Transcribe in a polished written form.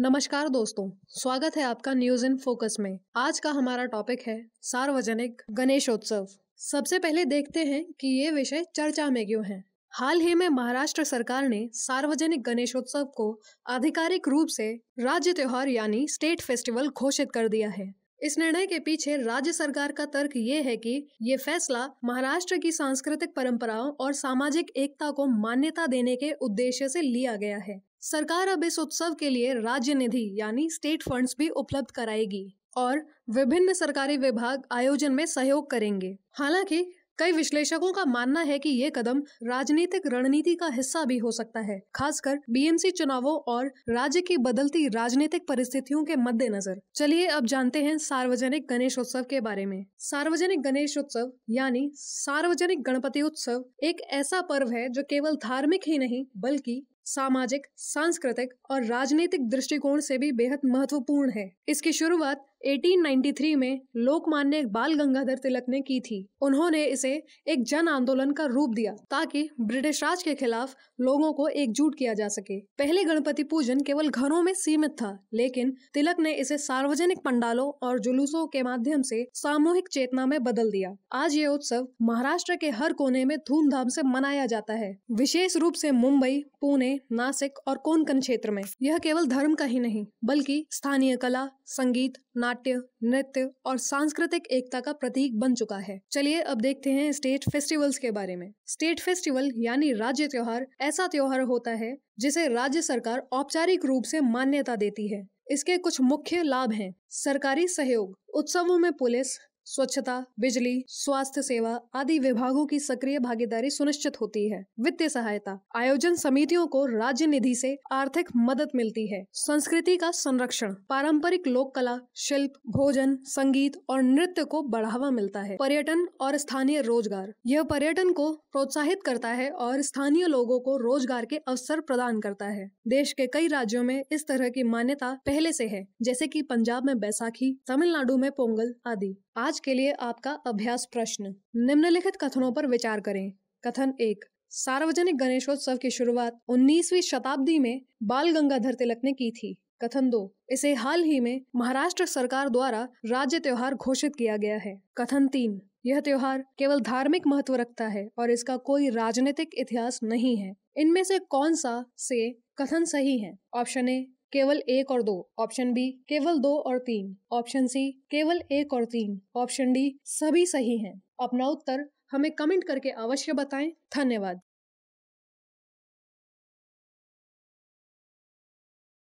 नमस्कार दोस्तों, स्वागत है आपका न्यूज इन फोकस में। आज का हमारा टॉपिक है सार्वजनिक गणेशोत्सव। सबसे पहले देखते हैं कि ये विषय चर्चा में क्यों है। हाल ही में महाराष्ट्र सरकार ने सार्वजनिक गणेशोत्सव को आधिकारिक रूप से राज्य त्योहार यानी स्टेट फेस्टिवल घोषित कर दिया है। इस निर्णय के पीछे राज्य सरकार का तर्क ये है कि ये फैसला महाराष्ट्र की सांस्कृतिक परंपराओं और सामाजिक एकता को मान्यता देने के उद्देश्य से लिया गया है। सरकार अब इस उत्सव के लिए राज्य निधि यानी स्टेट फंड्स भी उपलब्ध कराएगी और विभिन्न सरकारी विभाग आयोजन में सहयोग करेंगे। हालांकि कई विश्लेषकों का मानना है कि ये कदम राजनीतिक रणनीति का हिस्सा भी हो सकता है, खासकर बीएमसी चुनावों और राज्य की बदलती राजनीतिक परिस्थितियों के मद्देनजर। चलिए अब जानते हैं सार्वजनिक गणेशोत्सव के बारे में। सार्वजनिक गणेशोत्सव यानी सार्वजनिक गणपति उत्सव एक ऐसा पर्व है जो केवल धार्मिक ही नहीं बल्कि सामाजिक, सांस्कृतिक और राजनीतिक दृष्टिकोण से भी बेहद महत्वपूर्ण है। इसकी शुरुआत 1893 में लोकमान्य बाल गंगाधर तिलक ने की थी। उन्होंने इसे एक जन आंदोलन का रूप दिया ताकि ब्रिटिश राज के खिलाफ लोगों को एकजुट किया जा सके। पहले गणपति पूजन केवल घरों में सीमित था, लेकिन तिलक ने इसे सार्वजनिक पंडालों और जुलूसों के माध्यम से सामूहिक चेतना में बदल दिया। आज ये उत्सव महाराष्ट्र के हर कोने में धूमधाम से मनाया जाता है, विशेष रूप से मुंबई, पुणे, नासिक और कोंकण क्षेत्र में। यह केवल धर्म का ही नहीं बल्कि स्थानीय कला, संगीत, नाट्य, नृत्य और सांस्कृतिक एकता का प्रतीक बन चुका है। चलिए अब देखते हैं स्टेट फेस्टिवल्स के बारे में। स्टेट फेस्टिवल यानी राज्य त्योहार ऐसा त्योहार होता है जिसे राज्य सरकार औपचारिक रूप से मान्यता देती है। इसके कुछ मुख्य लाभ हैं। सरकारी सहयोग, उत्सवों में पुलिस, स्वच्छता, बिजली, स्वास्थ्य सेवा आदि विभागों की सक्रिय भागीदारी सुनिश्चित होती है। वित्तीय सहायता, आयोजन समितियों को राज्य निधि से आर्थिक मदद मिलती है। संस्कृति का संरक्षण, पारंपरिक लोक कला, शिल्प, भोजन, संगीत और नृत्य को बढ़ावा मिलता है। पर्यटन और स्थानीय रोजगार, यह पर्यटन को प्रोत्साहित करता है और स्थानीय लोगों को रोजगार के अवसर प्रदान करता है। देश के कई राज्यों में इस तरह की मान्यता पहले से है, जैसे कि पंजाब में बैसाखी, तमिलनाडु में पोंगल आदि। आज के लिए आपका अभ्यास प्रश्न, निम्नलिखित कथनों पर विचार करें। कथन 1, सार्वजनिक गणेशोत्सव की शुरुआत 19वीं शताब्दी में बाल गंगाधर तिलक ने की थी। कथन 2, इसे हाल ही में महाराष्ट्र सरकार द्वारा राज्य त्योहार घोषित किया गया है। कथन 3, यह त्योहार केवल धार्मिक महत्व रखता है और इसका कोई राजनीतिक इतिहास नहीं है। इनमें से कौन सा से कथन सही है? ऑप्शन ए केवल 1 और 2, ऑप्शन बी केवल 2 और 3, ऑप्शन सी केवल 1 और 3, ऑप्शन डी सभी सही हैं। अपना उत्तर हमें कमेंट करके अवश्य बताएं। धन्यवाद।